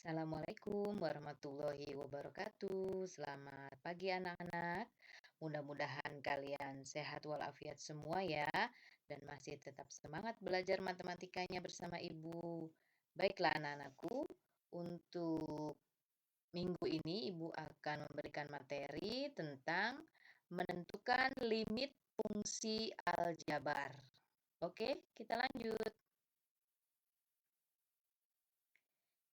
Assalamualaikum warahmatullahi wabarakatuh. Selamat pagi anak-anak. Mudah-mudahan kalian sehat walafiat semua ya dan masih tetap semangat belajar matematikanya bersama Ibu. Baiklah anak-anakku, untuk minggu ini Ibu akan memberikan materi tentang menentukan limit fungsi aljabar. Oke, kita lanjut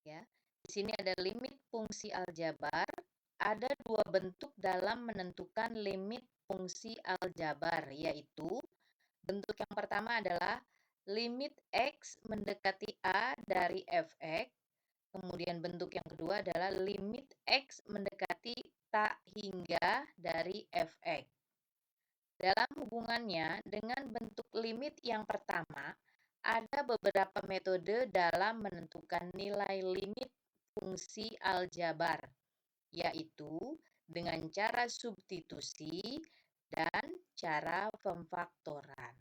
ya. Di sini ada limit fungsi aljabar. Ada dua bentuk dalam menentukan limit fungsi aljabar, yaitu bentuk yang pertama adalah limit X mendekati A dari fx. Kemudian bentuk yang kedua adalah limit X mendekati tak hingga dari fx. Dalam hubungannya dengan bentuk limit yang pertama, ada beberapa metode dalam menentukan nilai limit fungsi aljabar, yaitu dengan cara substitusi dan cara pemfaktoran.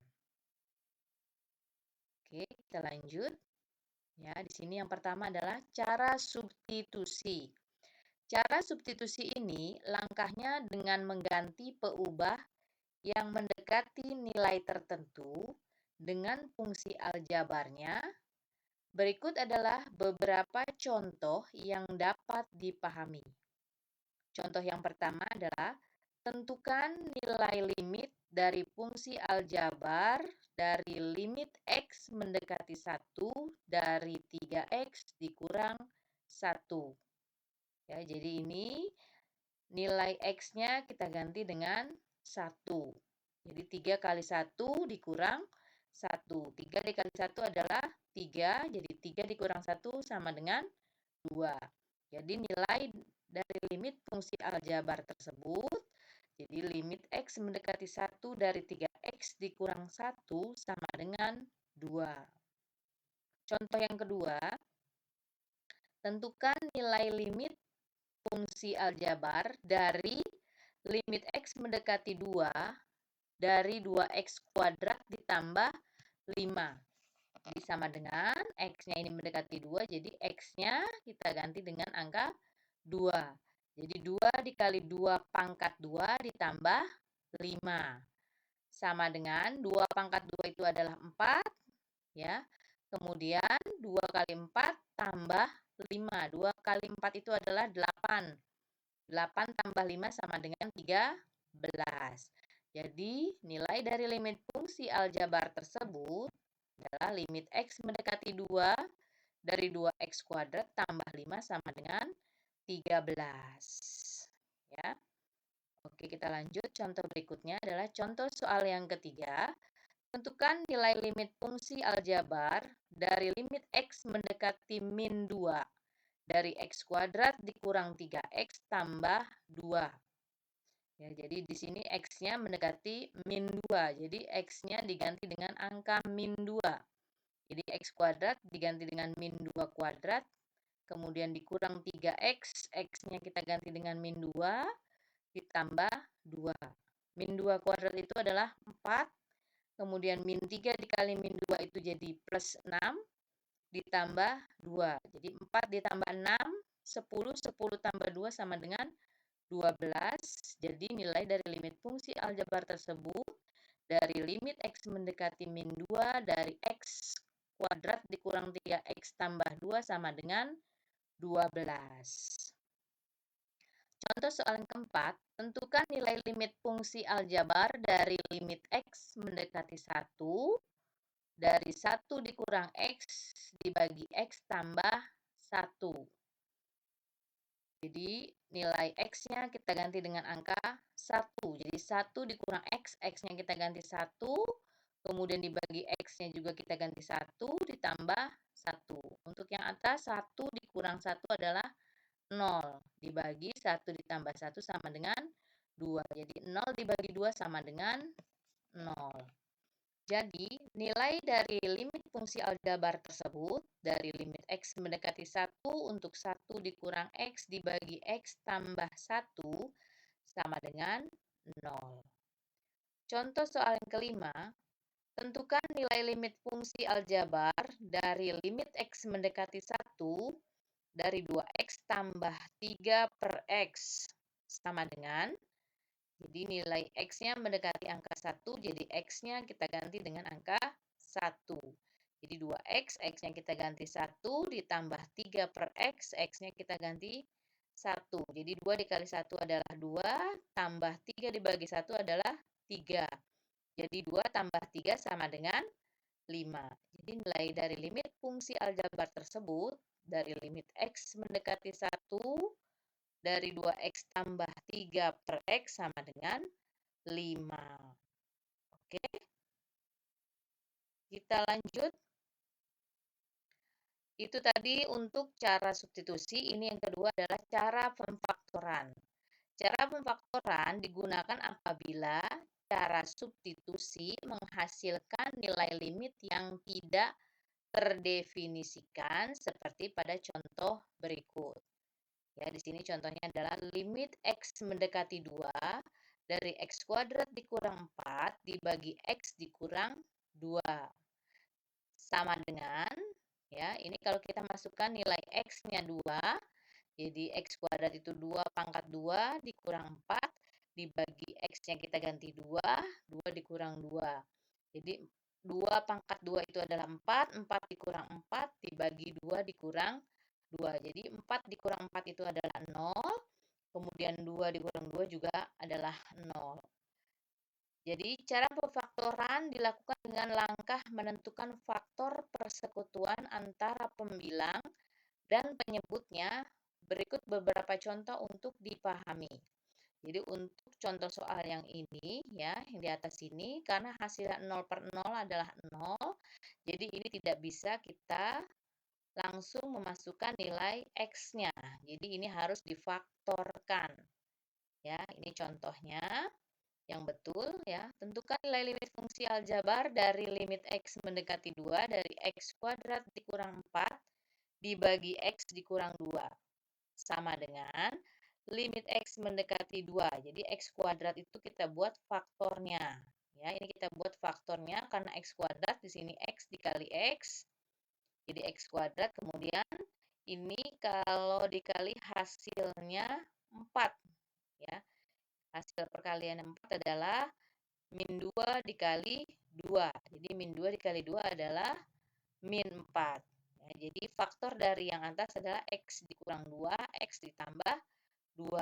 Oke, kita lanjut. Ya, di sini yang pertama adalah cara substitusi. Cara substitusi ini langkahnya dengan mengganti peubah yang mendekati nilai tertentu dengan fungsi aljabarnya. Berikut adalah beberapa contoh yang dapat dipahami. Contoh yang pertama adalah tentukan nilai limit dari fungsi aljabar dari limit X mendekati 1 dari 3X dikurang 1. Ya, jadi ini nilai X-nya kita ganti dengan 1. Jadi 3 kali 1 dikurang 1. 3 dikali 1 adalah 3, jadi 3 dikurang 1 sama dengan 2. Jadi nilai dari limit fungsi aljabar tersebut, jadi limit X mendekati 1 dari 3X dikurang 1 sama dengan 2. Contoh yang kedua, tentukan nilai limit fungsi aljabar dari limit X mendekati 2 dari 2X kuadrat ditambah 5. Jadi sama dengan X-nya ini mendekati 2, jadi X-nya kita ganti dengan angka 2. Jadi 2 dikali 2 pangkat 2 ditambah 5. Sama dengan 2 pangkat 2 itu adalah 4. Ya. Kemudian 2 kali 4 tambah 5. 2 kali 4 itu adalah 8. 8 tambah 5 sama dengan 13. Jadi nilai dari limit fungsi aljabar tersebut adalah limit X mendekati 2 dari 2X kuadrat tambah 5 sama dengan 13. Ya. Oke, kita lanjut. Contoh berikutnya adalah contoh soal yang ketiga. Tentukan nilai limit fungsi aljabar dari limit X mendekati min 2 dari X kuadrat dikurang 3X tambah 2. Ya, jadi di sini X-nya mendekati min 2. Jadi X-nya diganti dengan angka min 2. Jadi X kuadrat diganti dengan min 2 kuadrat. Kemudian dikurang 3X. X-nya kita ganti dengan min 2. Ditambah 2. Min 2 kuadrat itu adalah 4. Kemudian min 3 dikali min 2 itu jadi plus 6. Ditambah 2. Jadi 4 ditambah 6. 10. 10 tambah 2 sama dengan 12. Jadi nilai dari limit fungsi aljabar tersebut dari limit X mendekati min 2 dari X kuadrat dikurang 3X tambah 2 sama dengan 12. Contoh soal yang keempat, tentukan nilai limit fungsi aljabar dari limit X mendekati 1 dari 1 dikurang X dibagi X tambah 1. Jadi nilai X-nya kita ganti dengan angka 1. Jadi 1 dikurang X, X-nya kita ganti 1. Kemudian dibagi X-nya juga kita ganti 1, ditambah 1. Untuk yang atas 1 dikurang 1 adalah 0. Dibagi 1 ditambah 1 sama dengan 2. Jadi 0 dibagi 2 sama dengan 0. Jadi, nilai dari limit fungsi aljabar tersebut dari limit X mendekati 1 untuk 1 dikurang X dibagi X tambah 1 sama dengan 0. Contoh soal yang kelima, tentukan nilai limit fungsi aljabar dari limit X mendekati 1 dari 2x tambah 3 per x sama dengan, jadi nilai x-nya mendekati angka 1, jadi x-nya kita ganti dengan angka 1. Jadi 2x, x-nya kita ganti 1, ditambah 3 per x, x-nya kita ganti 1. Jadi 2 dikali 1 adalah 2, tambah 3 dibagi 1 adalah 3. Jadi 2 tambah 3 sama dengan 5. Jadi nilai dari limit fungsi aljabar tersebut, dari limit x mendekati 1, dari 2x tambah 3 per x sama dengan 5. Oke, kita lanjut. Itu tadi untuk cara substitusi. Ini yang kedua adalah cara pemfaktoran. Cara pemfaktoran digunakan apabila cara substitusi menghasilkan nilai limit yang tidak terdefinisikan seperti pada contoh berikut. Ya, di sini contohnya adalah limit x mendekati 2 dari x kuadrat dikurang 4 dibagi x dikurang 2 sama dengan, ya, ini kalau kita masukkan nilai x-nya 2, jadi x kuadrat itu 2 pangkat 2 dikurang 4 dibagi x-nya kita ganti 2, 2 dikurang 2. Jadi 2 pangkat 2 itu adalah 4, 4 dikurang 4 dibagi 2 dikurang 2. Jadi 4 dikurang 4 itu adalah 0, kemudian 2 dikurang 2 juga adalah 0. Jadi cara pemfaktoran dilakukan dengan langkah menentukan faktor persekutuan antara pembilang dan penyebutnya. Berikut beberapa contoh untuk dipahami. Jadi untuk contoh soal yang ini ya, yang di atas ini, karena hasilnya 0 per 0 adalah 0, jadi ini tidak bisa kita langsung memasukkan nilai x-nya. Jadi ini harus difaktorkan. Ya, ini contohnya yang betul ya. Tentukan nilai limit fungsi aljabar dari limit x mendekati 2 dari x kuadrat dikurang 4 dibagi x dikurang 2 sama dengan limit x mendekati 2. Jadi x kuadrat itu kita buat faktornya. Ya, ini kita buat faktornya karena x kuadrat di sini x dikali x. Jadi x kuadrat, kemudian ini kalau dikali hasilnya 4 ya. Hasil perkalian 4 adalah min 2 dikali 2. Jadi min 2 dikali 2 adalah min 4. Ya, jadi faktor dari yang atas adalah x dikurang 2, x ditambah 2.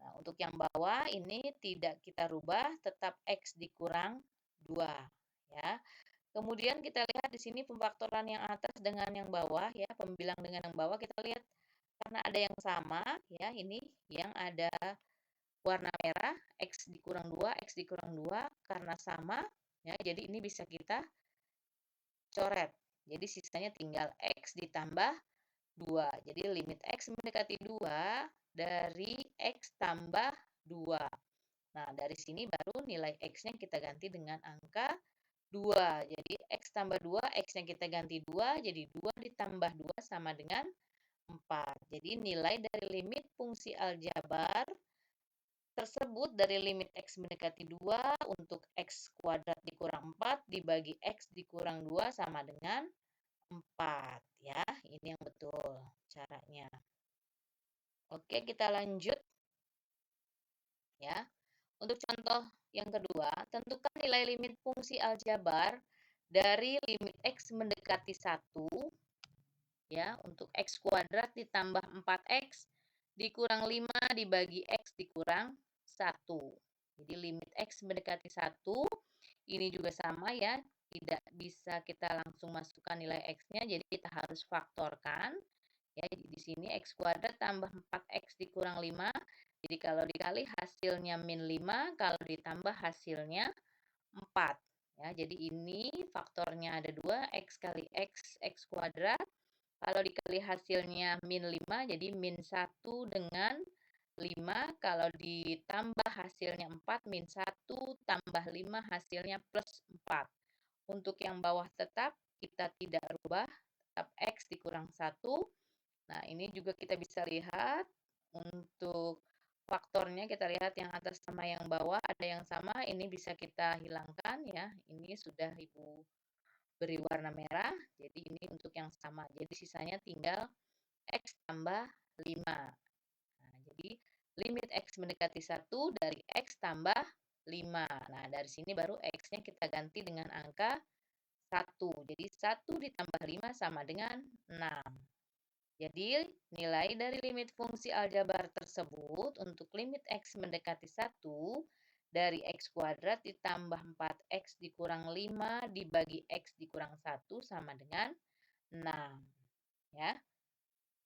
Nah, untuk yang bawah ini tidak kita rubah, tetap x dikurang 2. Ya. Kemudian kita lihat di sini pemfaktoran yang atas dengan yang bawah, ya, pembilang dengan yang bawah kita lihat karena ada yang sama, ya, ini yang ada warna merah, x dikurang 2, x dikurang 2 karena sama, ya, jadi ini bisa kita coret. Jadi sisanya tinggal x ditambah 2. Jadi limit x mendekati 2 dari x tambah 2. Nah, dari sini baru nilai x-nya kita ganti dengan angka 2. Jadi x tambah 2, x-nya kita ganti 2, jadi 2 ditambah 2 sama dengan 4. Jadi nilai dari limit fungsi aljabar tersebut dari limit x mendekati 2 untuk x kuadrat dikurang 4 dibagi x dikurang 2 sama dengan 4. Ya, ini yang betul caranya. Oke, kita lanjut. Ya. Untuk contoh yang kedua, tentukan nilai limit fungsi aljabar dari limit x mendekati 1 ya, untuk x kuadrat ditambah 4x dikurang 5 dibagi x dikurang 1. Jadi limit x mendekati 1 ini juga sama ya, tidak bisa kita langsung masukkan nilai x-nya, jadi kita harus faktorkan. Ya, di sini x kuadrat tambah 4x dikurang 5. Jadi kalau dikali hasilnya min 5, kalau ditambah hasilnya 4. Ya, jadi ini faktornya ada 2, x kali x, x kuadrat. Kalau dikali hasilnya min 5, jadi min 1 dengan 5. Kalau ditambah hasilnya 4, min 1 tambah 5 hasilnya plus 4. Untuk yang bawah tetap kita tidak rubah, tetap x dikurang 1. Nah, ini juga kita bisa lihat untuk faktornya, kita lihat yang atas sama yang bawah ada yang sama, ini bisa kita hilangkan ya. Ini sudah Ibu beri warna merah, jadi ini untuk yang sama. Jadi sisanya tinggal X tambah 5. Nah, jadi limit X mendekati 1 dari X tambah 5. Nah, dari sini baru X-nya kita ganti dengan angka 1. Jadi 1 ditambah 5 sama dengan 6. Jadi nilai dari limit fungsi aljabar tersebut untuk limit X mendekati 1 dari X kuadrat ditambah 4X dikurang 5 dibagi X dikurang 1 sama dengan 6. Ya,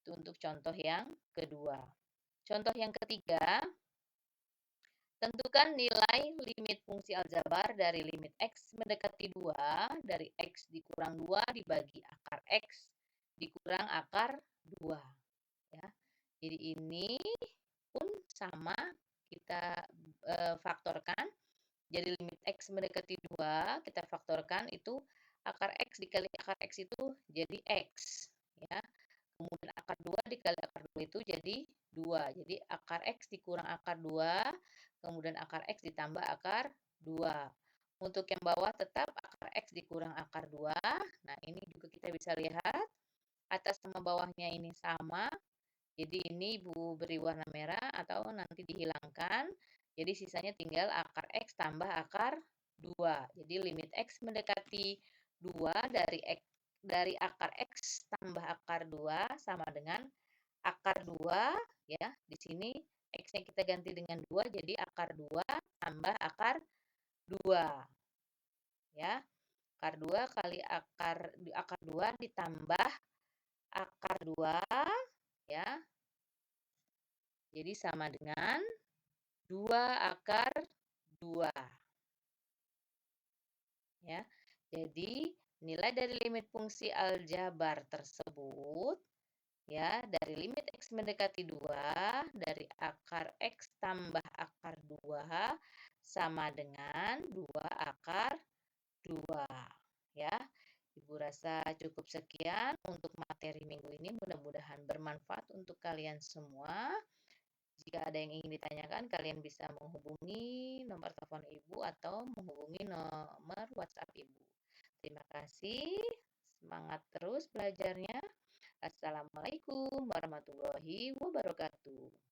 itu untuk contoh yang kedua. Contoh yang ketiga, tentukan nilai limit fungsi aljabar dari limit X mendekati 2 dari X dikurang 2 dibagi akar X dikurang akar 2. Ya. Jadi ini pun sama, kita faktorkan. Jadi limit X mendekati 2, kita faktorkan itu akar X dikali akar X itu jadi X. Ya. Kemudian akar 2 dikali akar 2 itu jadi 2. Jadi akar X dikurang akar 2, kemudian akar X ditambah akar 2. Untuk yang bawah tetap akar X dikurang akar 2. Nah, ini juga kita bisa lihat atas sama bawahnya ini sama. Jadi ini Ibu beri warna merah atau nanti dihilangkan. Jadi sisanya tinggal akar X tambah akar 2. Jadi limit X mendekati 2 dari akar X tambah akar 2 sama dengan akar 2. Ya, di sini X-nya kita ganti dengan 2, jadi akar 2 tambah akar 2. Ya, akar 2 kali akar 2 ditambah akar 2. Ya, jadi sama dengan 2 akar 2. Ya, jadi nilai dari limit fungsi aljabar tersebut, ya, dari limit X mendekati 2 dari akar X tambah akar 2 sama dengan 2 akar 2. Ya, Ibu rasa cukup sekian untuk materi minggu ini. Mudah-mudahan bermanfaat untuk kalian semua. Jika ada yang ingin ditanyakan, kalian bisa menghubungi nomor telepon Ibu atau menghubungi nomor WhatsApp Ibu. Terima kasih. Semangat terus belajarnya. Assalamualaikum warahmatullahi wabarakatuh.